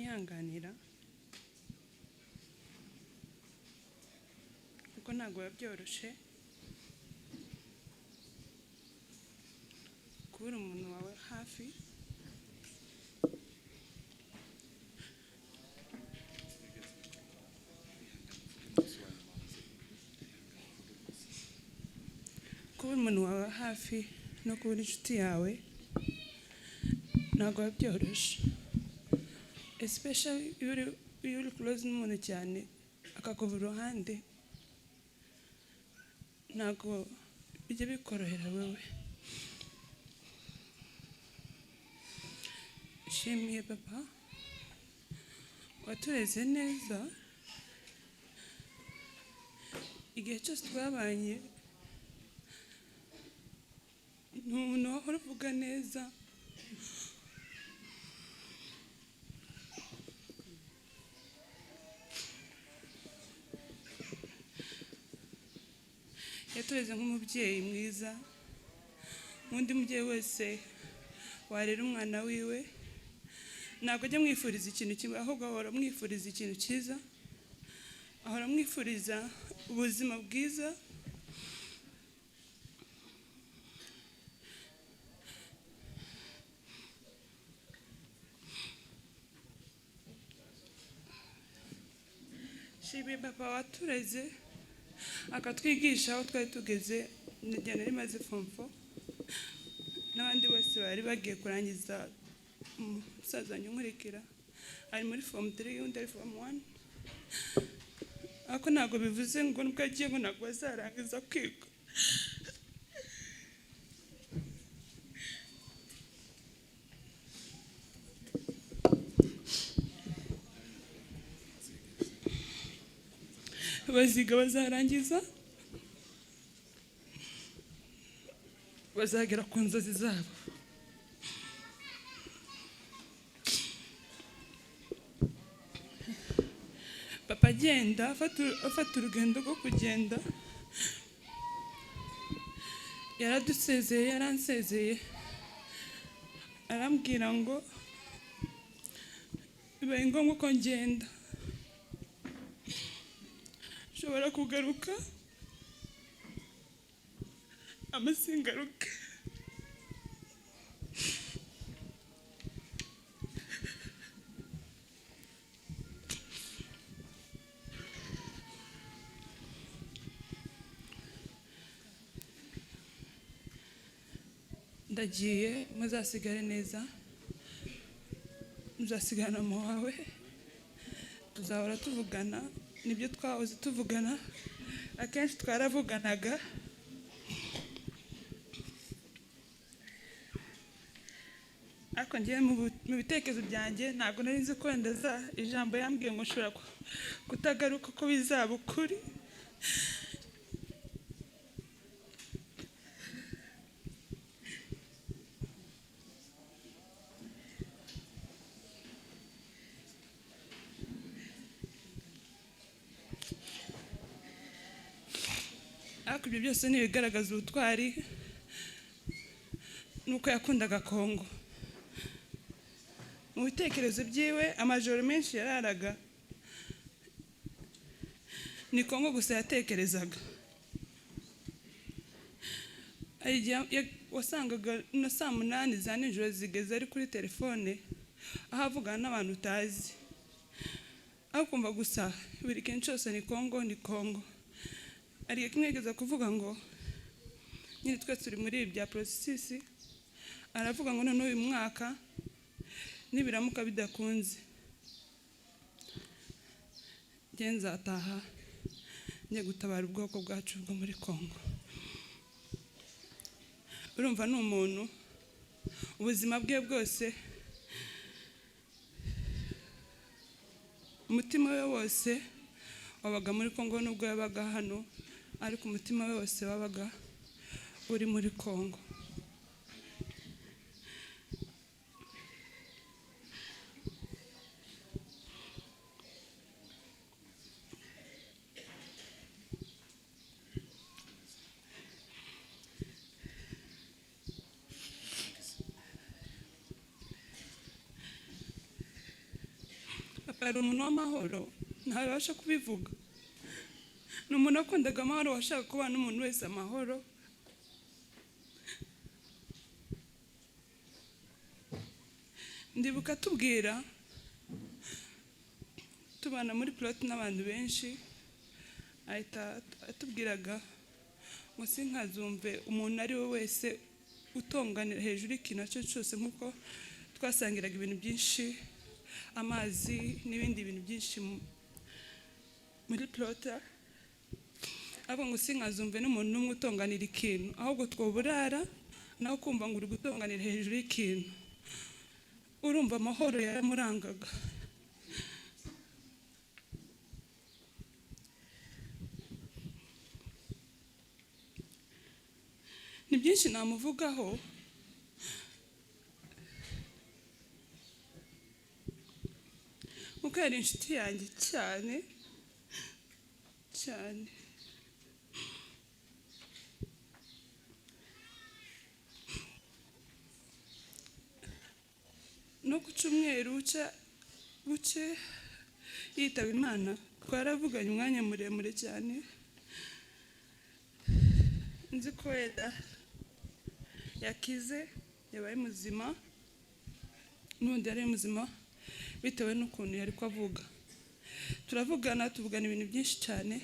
kunyihanganira kuko ntabwo biba byoroshye kubura umuntu wawe hafi kubura umuntu wawe hafi no kubura inshuti yawe ntabwo biba byoroshye, especially iyo uri close n'umuntu cyane akakuva iruhande ntabwo bijya bikorohera wewe. Shimiye papa watureze neza igihe cyose twabanye, ni umuntu wahora uvuga neza yatureze nk'umubyeyi mwiza, nk'undi mubyeyi wese warera umwana wiwe. Ntabwo ajya mwifuriza ikintu kimwe, ahubwo ahora mwifuriza ikintu cyiza, ahora mwifuriza ubuzima bwiza. Shimiye papa watureze akatwigisha aho twari tugeze, igihe nari maze form 4 n'abandi bose bari bagiye kurangiza. Umusaza nyumurikira ari muri form 3 undi ari form 1, ariko ntabwo bivuze ngo nubwo agiye ngo ntabwo azarangiza kwiga. Baziga bazarangiza, bazagera ku nzozi zabo. Papa agenda afata urugendo rwo kugenda, yaradusezeye, yaransezeye, arambwira ngo bibaye ngombwa ko ngenda nshobora kugaruka amasingaruke. Ndagiye, muzasigare neza, muzasigana mu wawe, tuzahora tuvugana. Nibyo twahoze tuvugana, akenshi twaravuganaga. Ariko ngiye mu bitekerezo byanjye ntabwo nari nzi ko ndaza ijambo yambwiye ngo nshobora kutagaruka ko bizaba ukuri. Ariko ibyo byose ni ibigaragaza ubutwari nuko yakundaga Kongo. Mu bitekerezo byiwe amajoro menshi yararaga ni Kongo gusa yatekerezaga. Wasangaga na saa 8 za nijoro zigeze ari kuri telefone aho avugana n'abantu utazi, aho kumva gusa buri kintu cyose ni Kongo, ni Kongo. Ari kimwegeza kuvuga ngo nyine twe turi muri ibi bya processes, aravuga ngo none uyu mwaka nibiramuka bidakunze genza ataha njye gutabara ubwoko bwacu bwo muri Kongo. Urumva ni umuntu ubuzima bwe bwose, umutima we wose wabaga muri Kongo. Nubwo yabaga hano, ariko umutima we wose wabaga uri muri Kongo. ari umuntu w'amahoro ntabasha kubivuga. Ni umuntu wakundaga amahoro, washaka kuba n'umuntu wese amahoro. Ndibuka tubwira tubana muri plot n'abantu benshi, ahita atubwiraga ngo sinkazumve umuntu ari we wese utonganira hejuru ikintu cyose, nk'uko twasangiraga ibintu byinshi, amazi n'ibindi bintu byinshi muri plota. Abo ngo sinkazumve n'umuntu n'umwe utonganira ikintu, ahubwo twoburara nawe kumva ngo uri gutonganira hejuru y'ikintu. Urumva amahoro yaramurangaga. Ni byinshi namuvugaho, kuko yari inshuti yanjye cyane cyane. No ku cyumweru buke yitaba Imana, twaravuganye umwanya muremure cyane. Nzi ko yakize, yabaye muzima, n'undi yari muzima bitewe n'ukuntu yari kwavuga. Turavugana, tuvugana ibintu byinshi cyane.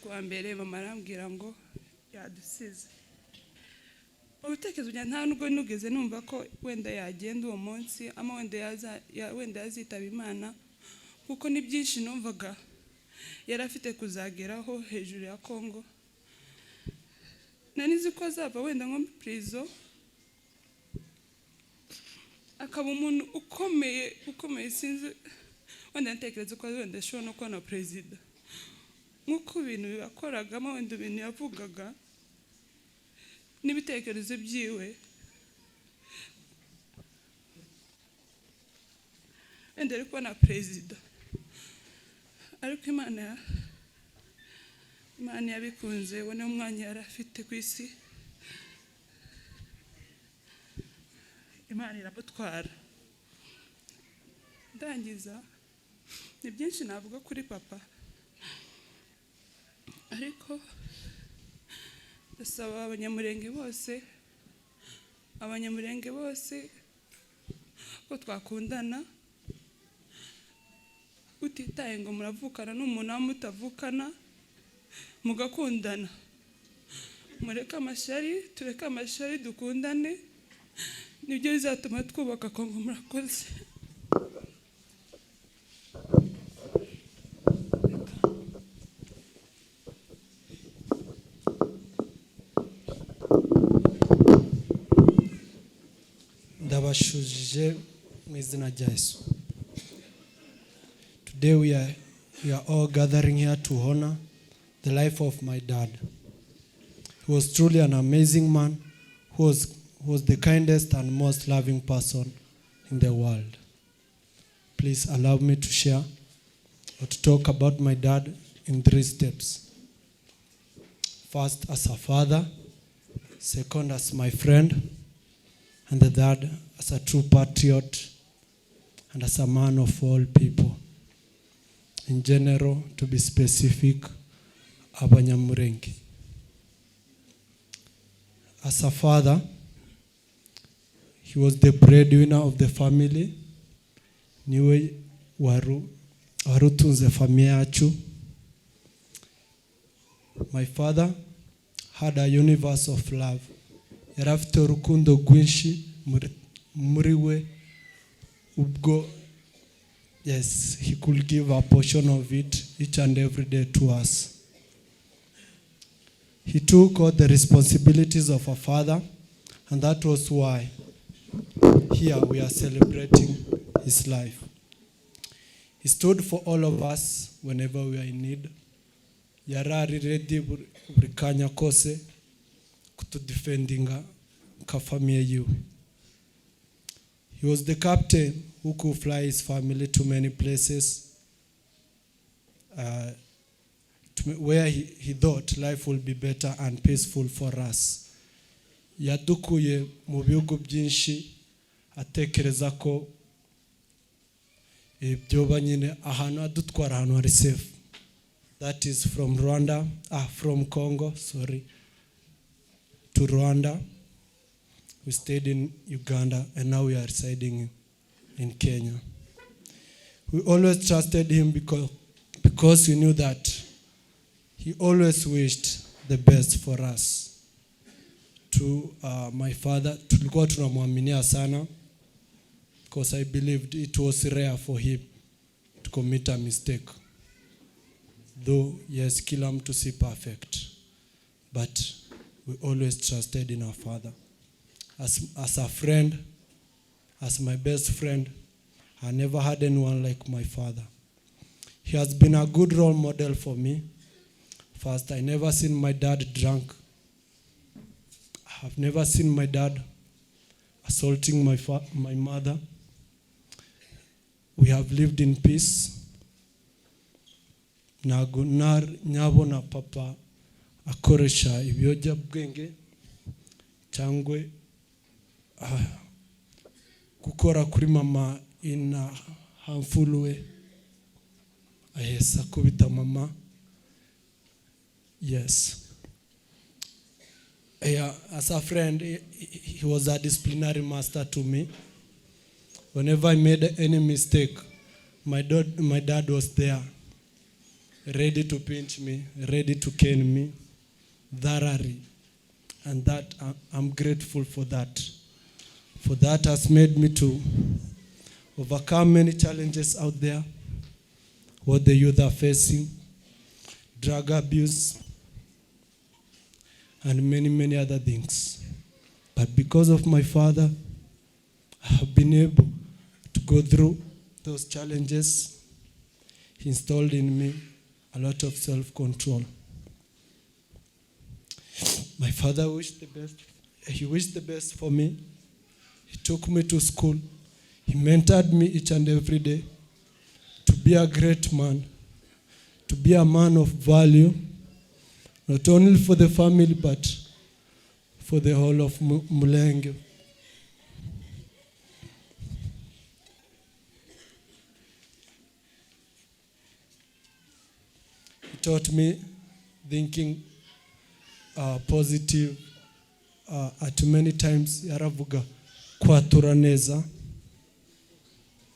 Kuwa mbere mama arambwira ngo yadusize. Ubitekerezo bya nta nubwo nugeze numva ko wenda yagenda uwo munsi, ama wenda yazitaba Imana, kuko ni byinshi numvaga yari afite kuzageraho hejuru ya Kongo. Nanizi ko azava wenda nko muri prison, akaba umuntu ukomeye, sinzi wenda ntekereza ko wenda ashobora no kuba na perezida, nk'uko ibintu yakoragamo, wenda ibintu yavugaga n'ibitekerezo byiwe, wenda ari kuba na perezida. Ariko Imana yabikunze, we n'umwanya yari afite ku isi, Imana iramutwara. Ndangiza, ni byinshi navuga kuri papa, ariko ndasaba abanyamurenge bose ko twakundana, utitaye ngo muravukana n'umuntu wa mutavukana, mugakundana. Tureke amashari, dukundane, nibyo bizatuma twubaka Kongo. Murakoze. Ndabashujije mu izina rya Yesu. Today we are all gathering here to honor the life of my dad. He was truly an amazing man who was the kindest and most loving person in the world. Please allow me to share or to talk about my dad in 3 steps. First, as a father. Second, as my friend. And the third, as a true patriot and as a man of all people. In general, to be specific, Abanyamurenge. As a father, he was the breadwinner of the family. Niwe warutunze familia yacu. My father had a universe of love. Yari afite urukundo rwinshi muri we, ubwo yes, he could give a portion of it each and every day to us. He took all the responsibilities of a father, and that was why here we are celebrating his life. He stood for all of us whenever we are in need. Yarari ready buri kanya kose kutudefendinga ka family yiwe. He was the captain who could fly his family to many places, to where he thought life will be better and peaceful for us. Yadukuye mu bihugu byinshi atekereza ko byoba nyine ahantu adutwara ahantu hari safe. That is from Congo, to Rwanda. We stayed in Uganda and now we are residing in Kenya. We always trusted him because we knew that he always wished the best for us. To my father, tulikuwa tunamwaminia sana because I believed it was rare for him to commit a mistake. Though, yes, kila mtu si perfect, but we always trusted in our father. As a friend, as my best friend, I never had anyone like my father. He has been a good role model for me. First, I never seen my dad drunk. I've never seen my dad assaulting my mother. We have lived in peace. Nyabo na papa akoresha ibiyobyabwenge cyangwa gukora kuri mama in a harmful way. Ahesa kubita mama. Yes. As a friend, he was a disciplinary master to me. Whenever I made any mistake, my dad was there, ready to pinch me, ready to cane me, thoroughly. And that I'm grateful for that. For that has made me to overcome many challenges out there, what the youth are facing, drug abuse, and many, many other things. But because of my father, I have been able to go through those challenges. He installed in me a lot of self-control. My father wished the best. He wished the best for me. He took me to school. He mentored me each and every day to be a great man, to be a man of value, not only for the family, but for the whole of Mulenge. He taught me thinking positive. At many times, yaravuga kwatura neza.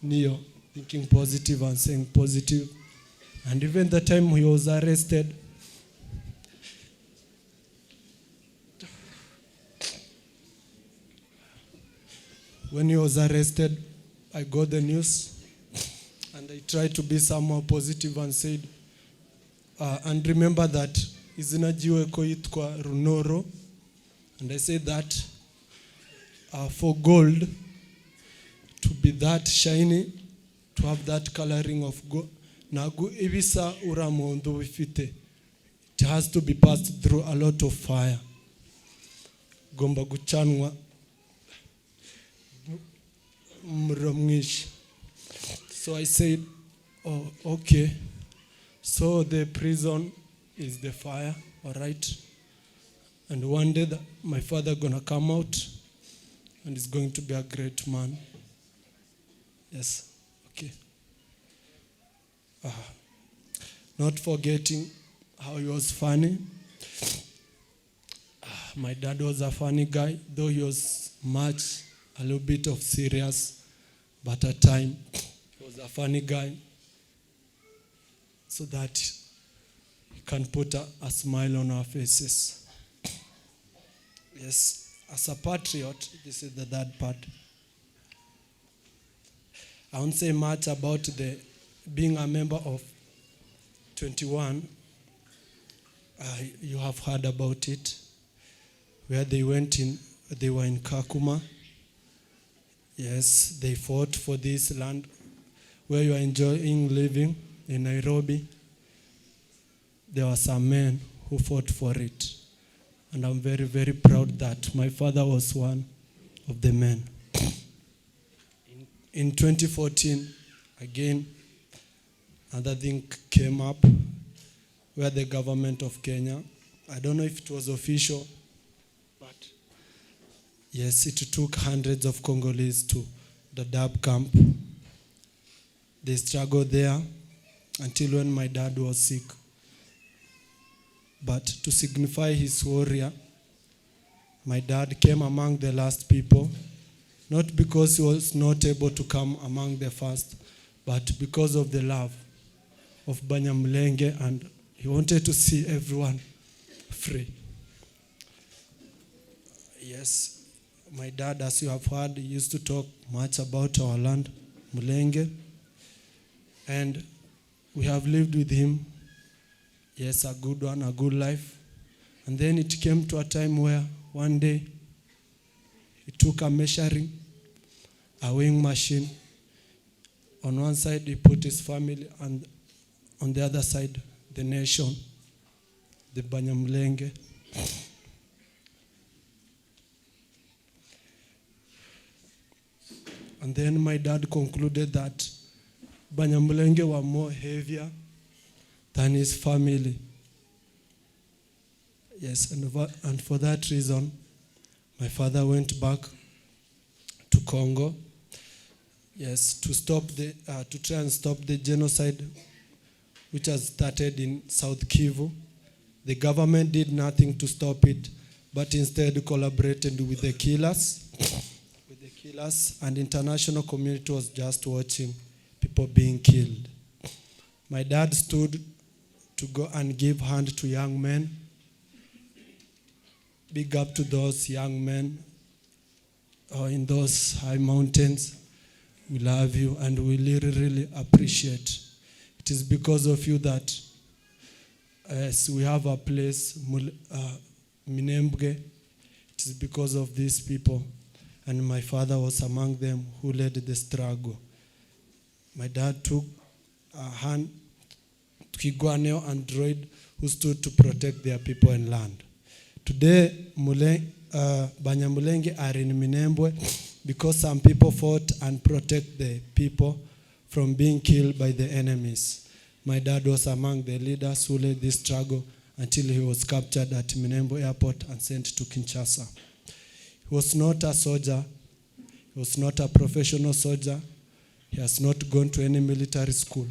Niyo, thinking positive and saying positive. And even the time he was arrested, when he was arrested, I got the news and I tried to be somehow positive and said, and remember that izina jiwe ko yitwa Runoro. And I said that for gold to be that shiny, to have that coloring of gold, nagu ibisa uramondo bifite, it has to be passed through a lot of fire. Gomba guchanwa mramwish. So I said, oh, okay. So the prison is the fire, all right? And one day my father gonna come out and he's going to be a great man. Yes, okay. Not forgetting how he was funny. My dad was a funny guy, though he was a little bit of serious, but at time he was a funny guy, so that he can put a smile on our faces. Yes, as a patriot, this is the third part. I won't say much about being a member of 21. You have heard about it, where they were in Kakuma. Yes, they fought for this land where you are enjoying living in Nairobi. There were some men who fought for it. And I'm very, very proud that my father was one of the men. In 2014, again, another thing came up where the government of Kenya, I don't know if it was official, but yes, it took hundreds of Congolese to the Dab camp. They struggled there until when my dad was sick. But to signify his warrior, my dad came among the last people, not because he was not able to come among the first, but because of the love of Banyamulenge, and he wanted to see everyone free. Yes, my dad, as you have heard, used to talk much about our land, Mulenge, and we have lived with him, yes, a good one, a good life. And then it came to a time where one day he took a measuring, a weighing machine. On one side he put his family, and on the other side the nation, the Banyamulenge. And then my dad concluded that Banyamulenge were more heavier than his family. Yes, and for that reason, my father went back to Congo, yes, to try and stop the genocide which has started in South Kivu. The government did nothing to stop it, but instead collaborated with the killers. And international community was just watching people being killed. My dad stood to go and give hand to young men. Big up to those young men in those high mountains. We love you and we really, really appreciate. It is because of you that we have a place, Minembwe. It is because of these people. And my father was among them who led the struggle. My dad took a hand to Kigwaneo android who stood to protect their people and land. Today, Banyamulenge are in Minembwe because some people fought and protect the people from being killed by the enemies. My dad was among the leaders who led this struggle until he was captured at Minembwe airport and sent to Kinshasa. He was not a soldier. He was not a professional soldier. He has not gone to any military school.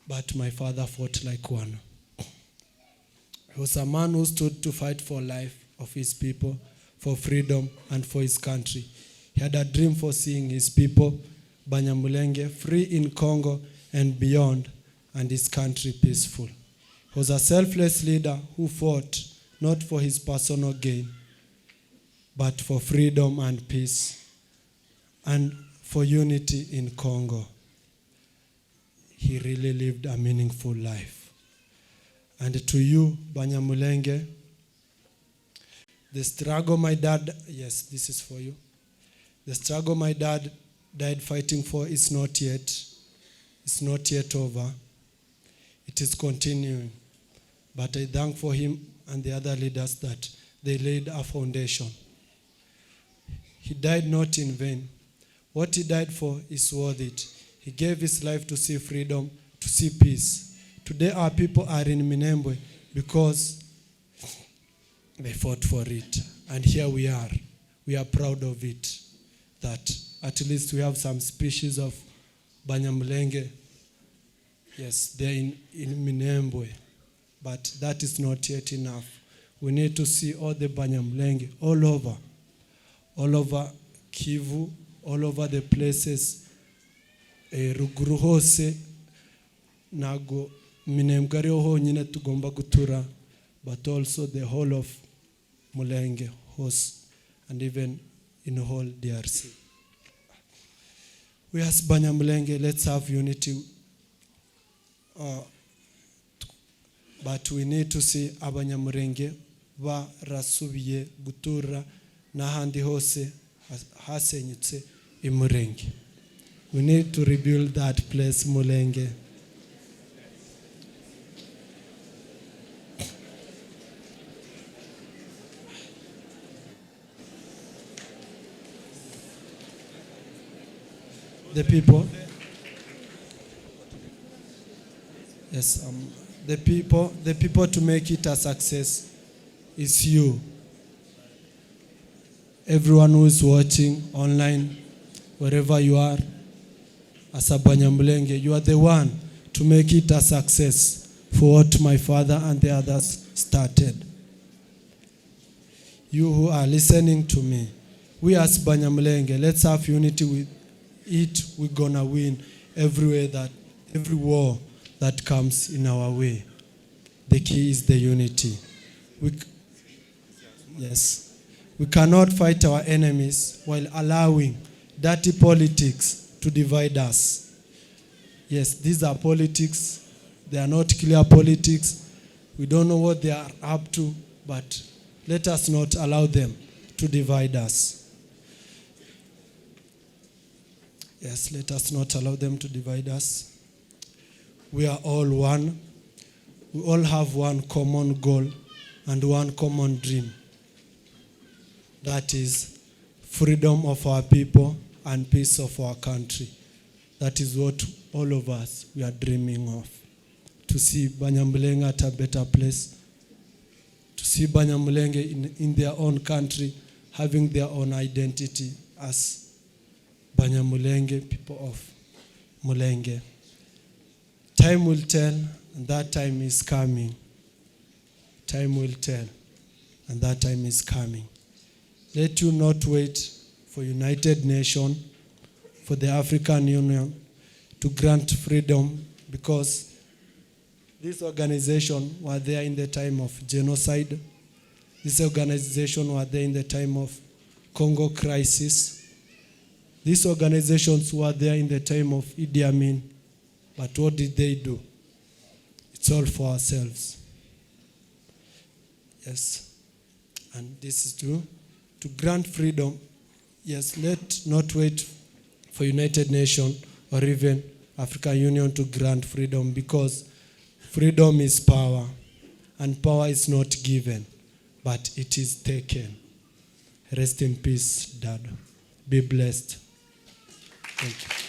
But my father fought like one. He was a man who stood to fight for life of his people, for freedom, and for his country. He had a dream for seeing his people, Banyamulenge, free in Congo and beyond, and his country peaceful. He was a selfless leader who fought not for his personal gain, but for freedom and peace, and for unity in Congo. He really lived a meaningful life. And to you, Banyamulenge, the struggle my dad, yes, this is for you. The struggle my dad died fighting for is not yet over. It is continuing. But I thank for him and the other leaders that they laid a foundation. He died not in vain. What he died for is worth it. He gave his life to see freedom, to see peace. Today our people are in Minembwe because they fought for it. And here we are. We are proud of it. That at least we have some species of Banyamulenge. Yes, they're in Minembwe. But that is not yet enough. We need to see all the Banyamulenge all over Kivu, all over the places, ruguru hose, nago Minembwe honyine tugomba gutura, but also the whole of Mulenge host, and even in the whole DRC. We as Banyamulenge, let's have unity. But we need to see Abanyamulenge barasubiye gutura n'ahandi hose hasenyutse imurenge. We need to rebuild that place, Mulenge. The people, yes, the people to make it a success is you. Everyone who is watching online, wherever you are, as a Banyamulenge, you are the one to make it a success for what my father and the others started. You who are listening to me, we as Banyamulenge, let's have unity with it. We're gonna win every war that comes in our way. The key is the unity. We cannot fight our enemies while allowing dirty politics to divide us. Yes, these are politics. They are not clear politics. We don't know what they are up to, but let us not allow them to divide us. Yes, let us not allow them to divide us. We are all one. We all have one common goal and one common dream. That is freedom of our people and peace of our country. That is what all of us we are dreaming of. To see Banyamulenge at a better place. To see Banyamulenge in their own country, having their own identity as Banyamulenge, people of Mulenge. Time will tell, and that time is coming. Time will tell, and that time is coming. Let you not wait for United Nations, for the African Union to grant freedom, because this organization were there in the time of genocide. This organization were there in the time of Congo crisis. These organizations were there in the time of Idi Amin. But what did they do? It's all for ourselves. Yes. And this is to grant freedom. Yes, let not wait for United Nations or even African Union to grant freedom, because freedom is power, and power is not given, but it is taken. Rest in peace, Dad. Be blessed. Thank you.